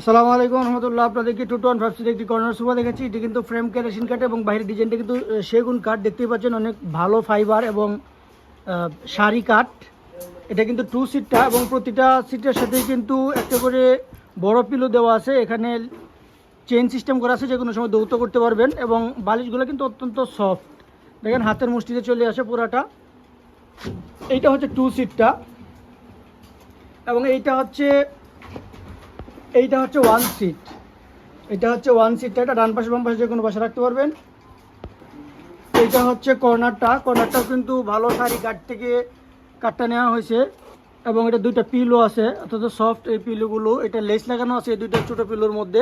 আসসালামু আলাইকুম রহমতুল্লাহ। আপনাদেরকে 2153 একটি কর্নার সোফা দেখাচ্ছি। এটি কিন্তু ফ্রেম কেরোসিন কাঠ এবং বাইরের ডিজাইনটা কিন্তু সেগুন কাঠ। দেখতেই পাচ্ছেন অনেক ভালো ফাইবার এবং সারি কাঠ। এটা কিন্তু 2 সিটটা এবং প্রতিটা সিটের সাথেই কিন্তু একটা করে বড় পিলো দেওয়া আছে। এখানে চেইন সিস্টেম করা আছে, যে কোনো সময় দৌত করতে পারবেন এবং বালিশগুলো কিন্তু অত্যন্ত সফট। দেখেন হাতের মুষ্টিতে চলে আসে পুরাটা। এইটা হচ্ছে 2 সিটটা এবং এইটা হচ্ছে 1 সিট। এটা হচ্ছে 1 সিটটা। এটা ডান পাশে বাম পাশে যে কোনো পাশে রাখতে পারবেন। এইটা হচ্ছে কর্নারটাও কিন্তু ভালো সারি কাঠ থেকে কাঠটা নেওয়া হয়েছে এবং এটা দুইটা পিলো আছে, অর্থাৎ সফট এই পিলোগুলো। এটা লেস লাগানো আছে এই দুইটা ছোটো পিলোর মধ্যে।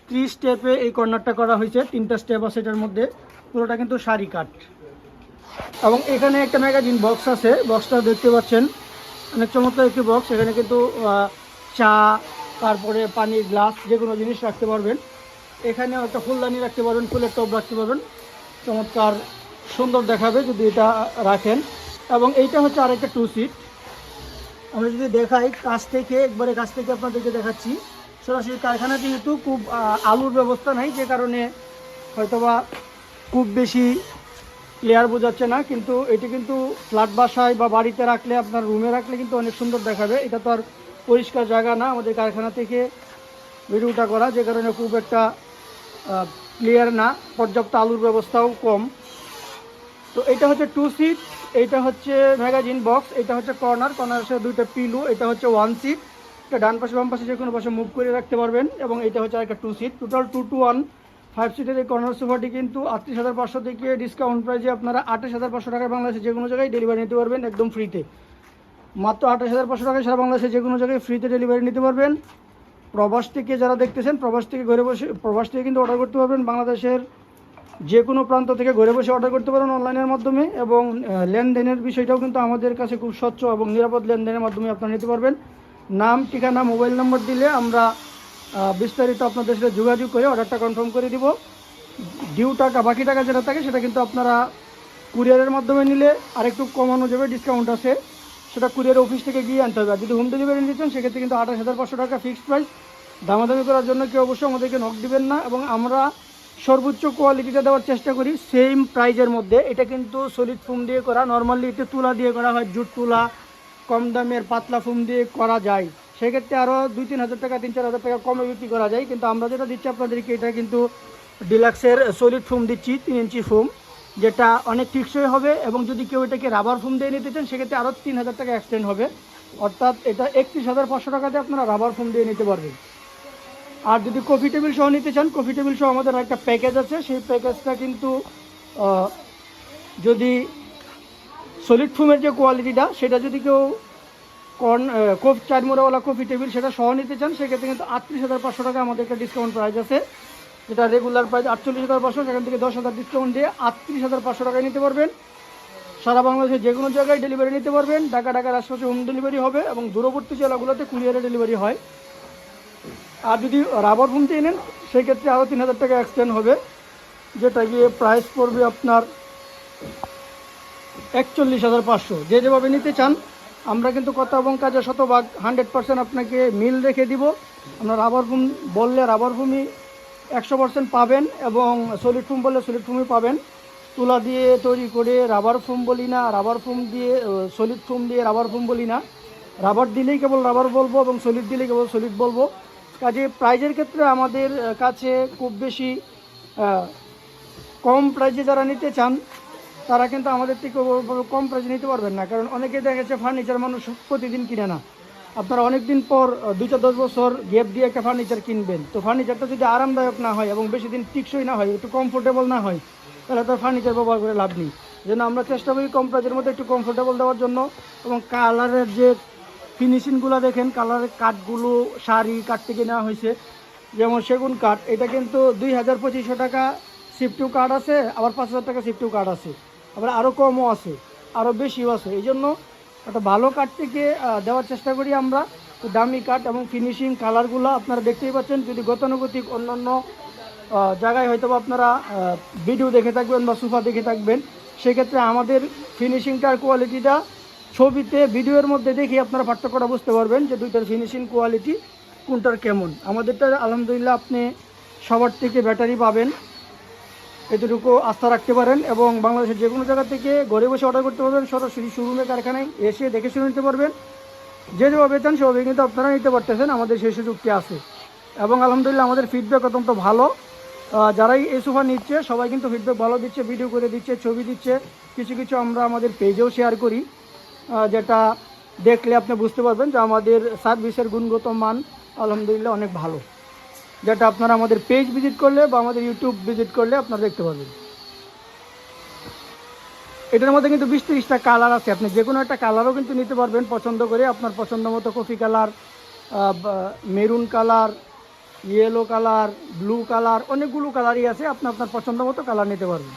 3 স্টেপে এই কর্নারটা করা হয়েছে, 3টা স্টেপ আছে এটার মধ্যে। পুরোটা কিন্তু সারি কাঠ এবং এখানে একটা ম্যাগাজিন বক্স আছে। বক্সটা দেখতে পাচ্ছেন অনেক চমৎকার একটি বক্স। এখানে কিন্তু চা, তারপরে পানির গ্লাস, যে কোনো জিনিস রাখতে পারবেন। এখানে একটা ফুলদানি রাখতে পারবেন, ফুলের টব রাখতে পারবেন। চমৎকার সুন্দর দেখাবে যদি এটা রাখেন। এবং এইটা হচ্ছে আরেকটা 2 সিট। আমরা যদি দেখাই কাছ থেকে, একবারে কাছ থেকে আপনাদেরকে দেখাচ্ছি। সরাসরি কারখানা যেহেতু খুব আলুর ব্যবস্থা নাই, যে কারণে হয়তোবা খুব বেশি ক্লিয়ার বোঝাচ্ছে না, কিন্তু এটি কিন্তু ফ্ল্যাট বাসায় বা বাড়িতে রাখলে, আপনার রুমে রাখলে কিন্তু অনেক সুন্দর দেখাবে। এটা তো আর পরিষ্কার জায়গা না, আমাদের কারখানা থেকে ভিডিওটা করা, যে কারণে খুব একটা ক্লিয়ার না, পর্যাপ্ত আলুর ব্যবস্থাও কম। তো এটা হচ্ছে 2 সিট, এইটা হচ্ছে ম্যাগাজিন বক্স, এটা হচ্ছে কর্নারের সাথে দুইটা পিলু। এটা হচ্ছে 1 সিট। এটা ডান পাশে বাম পাশে যে কোনো পাশে মুভ করে রাখতে পারবেন। এবং এটা হচ্ছে একটা 2 সিট। টোটাল 2 to 1 5 সিটের এই কর্নার সোফাটি কিন্তু 38,500 থেকে ডিসকাউন্ট প্রাইজে আপনারা 28,500 টাকায় বাংলাদেশে যে কোনো জায়গায় ডেলিভারি নিতে পারবেন একদম ফ্রিতে। মাত্র 28,500 টাকায় সারা বাংলাদেশে যে কোনো জায়গায় ফ্রিতে ডেলিভারি নিতে পারবেন। প্রবাস থেকে যারা দেখতেছেন, প্রবাস থেকে ঘরে বসে, প্রবাস থেকে কিন্তু অর্ডার করতে পারবেন। বাংলাদেশের যে কোনো প্রান্ত থেকে ঘরে বসে অর্ডার করতে পারেন অনলাইনের মাধ্যমে। এবং লেনদেনের বিষয়টাও কিন্তু আমাদের কাছে খুব স্বচ্ছ এবং নিরাপদ লেনদেনের মাধ্যমে আপনারা নিতে পারবেন। নাম, ঠিকানা, মোবাইল নম্বর দিলে আমরা বিস্তারিত আপনাদের সাথে যোগাযোগ করে অর্ডারটা কনফার্ম করে দিব। ডিউ টাকা, বাকি টাকা যেটা থাকে সেটা কিন্তু আপনারা কুরিয়ারের মাধ্যমে নিলে আরেকটু কমানো যাবে, ডিসকাউন্ট আছে। সেটা কুরিয়ার অফিস থেকে গিয়ে আনতে হবে। আর যদি হোম ডেলিভারি নিতেন সেক্ষেত্রে কিন্তু 28,500 টাকা ফিক্সড প্রাইস। দামাদামি করার জন্য কেউ অবশ্যই আমাদেরকে নক দিবেন না। এবং আমরা সর্বোচ্চ কোয়ালিটিটা দেওয়ার চেষ্টা করি সেম প্রাইজের মধ্যে। এটা কিন্তু সলিড ফোম দিয়ে করা, নর্মালি এটা তুলা দিয়ে করা হয়, জুট তুলা, কম দামের পাতলা ফোম দিয়ে করা যায়। সেক্ষেত্রে আরও 2-3 হাজার টাকা, 3-4 হাজার টাকা কমে বিক্রি করা যায়। কিন্তু আমরা যেটা দিচ্ছি আপনাদেরকে, এটা কিন্তু ডিলাক্সের সলিড ফোম দিচ্ছি, 3 ইঞ্চি ফোম, যেটা অনেক টিকসই হবে। এবং যদি কেউ এটাকে রাবার ফোম দিয়ে নিতে চান সেক্ষেত্রে আরও 3,000 টাকা এক্সটেন্ড হবে, অর্থাৎ এটা 31,500 টাকাতে আপনারা রাবার ফোম দিয়ে নিতে পারবেন। আর যদি কফি টেবিল সহ নিতে চান, কফি টেবিল সহ আমাদের একটা প্যাকেজ আছে। সেই প্যাকেজটা কিন্তু যদি সলিড ফোমের যে কোয়ালিটিটা, সেটা যদি কেউ কোফ 4 মোড়াওয়ালা কফি টেবিল সেটা সহ নিতে চান, সেক্ষেত্রে কিন্তু 38,500 টাকা আমাদের একটা ডিসকাউন্ট প্রাইস আছে। যেটা রেগুলার প্রাইস 48,500, সেখান থেকে 10,000 ডিসকাউন্ট দিয়ে 38,500 টাকায় নিতে পারবেন। সারা বাংলাদেশে যে কোনো জায়গায় ডেলিভারি নিতে পারবেন। ঢাকার আশপাশে হোম ডেলিভারি হবে এবং দূরবর্তী জেলাগুলোতে কুরিয়ারে ডেলিভারি হয়। আর যদি রাবার ফোম দিয়ে নেন সেক্ষেত্রে আরও 3,000 টাকা এক্সটেন্ড হবে, যেটা গিয়ে প্রাইস পড়বে আপনার 41,500। যে যেভাবে নিতে চান, আমরা কিন্তু কথা এবং কাজে শতভাগ 100% আপনাকে মিল রেখে দিব। আমরা রাবার ফোম বললে রাবার ফোমই 100% পাবেন এবং সলিড ফোম বললে সলিড ফোমই পাবেন। তুলা দিয়ে তৈরি করে রাবার ফোম বলি না, রাবার ফোম দিয়ে সলিড ফোম দিয়ে রাবার ফোম বলি না। রাবার দিলেই কেবল রাবার বলবো এবং সলিড দিলেই কেবল সলিড বলবো। কাজে প্রাইজের ক্ষেত্রে আমাদের কাছে খুব বেশি কম প্রাইজে যারা নিতে চান তারা কিন্তু আমাদের থেকে কম প্রাইজে নিতে পারবেন না। কারণ অনেকে দেখা গেছে ফার্নিচার মানুষ প্রতিদিন কিনে না। আপনারা অনেক দিন পর 2-10 বছর গ্যাপ দিয়ে একটা ফার্নিচার কিনবেন। তো ফার্নিচারটা যদি আরামদায়ক না হয় এবং বেশি দিন টিকসই না হয়, একটু কমফোর্টেবল না হয়, তাহলে তার ফার্নিচার ব্যবহার করে লাভ নেই। যেন আমরা চেষ্টা করি কম প্রাইজের মধ্যে একটু কমফোর্টেবল দেওয়ার জন্য। এবং কালারের যে ফিনিশিংগুলো দেখেন, কালারের কাঠগুলো সারি কাঠ থেকে নেওয়া হয়েছে। যেমন সেগুন কাঠ, এটা কিন্তু 2,2500 টাকা শিফটিং কাঠ আছে, আবার 5,000 টাকা শিফটিং কাঠ আছে, আবার আরও কমও আছে, আরও বেশিও আছে। এই জন্য একটা ভালো কাঠ থেকে দেওয়ার চেষ্টা করি আমরা। তো দামি কাঠ এবং ফিনিশিং কালারগুলো আপনারা দেখতেই পাচ্ছেন। যদি গতানুগতিক অন্যান্য জায়গায় হয়তো আপনারা ভিডিও দেখে থাকবেন বা সোফা দেখে থাকবেন, সেক্ষেত্রে আমাদের ফিনিশিংটার কোয়ালিটিটা ছবিতে ভিডিওর মধ্যে দেখে আপনারা পার্থক্যটা বুঝতে পারবেন যে দুইটার ফিনিশিং কোয়ালিটি কোনটার কেমন। আমাদেরটা আলহামদুলিল্লাহ আপনি সবার থেকে ব্যাটারি পাবেন, এতটুকু আস্থা রাখতে পারেন। এবং বাংলাদেশের যে কোনো জায়গা থেকে ঘরে বসে অর্ডার করতে পারবেন, সরাসরি শোরুমে কারখানায় এসে দেখে শুনে নিতে পারবেন। যে যেভাবে চান সেভাবে কিন্তু আপনারা নিতে পারতেছেন, আমাদের সেই সুযোগটি আছে। এবং আলহামদুলিল্লাহ আমাদের ফিডব্যাক অত্যন্ত ভালো। যারাই এই সোফা নিচ্ছে সবাই কিন্তু ফিডব্যাক ভালো দিচ্ছে, ভিডিও করে দিচ্ছে, ছবি দিচ্ছে, কিছু কিছু আমরা আমাদের পেজেও শেয়ার করি, যেটা দেখলে আপনি বুঝতে পারবেন যে আমাদের সার্ভিসের গুণগত মান আলহামদুলিল্লাহ অনেক ভালো, যেটা আপনারা আমাদের পেজ ভিজিট করলে বা আমাদের ইউটিউব ভিজিট করলে আপনারা দেখতে পারবেন। এটার মধ্যে কিন্তু 20-30টা কালার আছে, আপনি যে কোনো একটা কালারও কিন্তু নিতে পারবেন পছন্দ করে, আপনার পছন্দ মতো coffee colour, maroon colour, yellow colour, blue colour, অনেকগুলো কালারই আছে, আপনি আপনার পছন্দ মতো কালার নিতে পারবেন।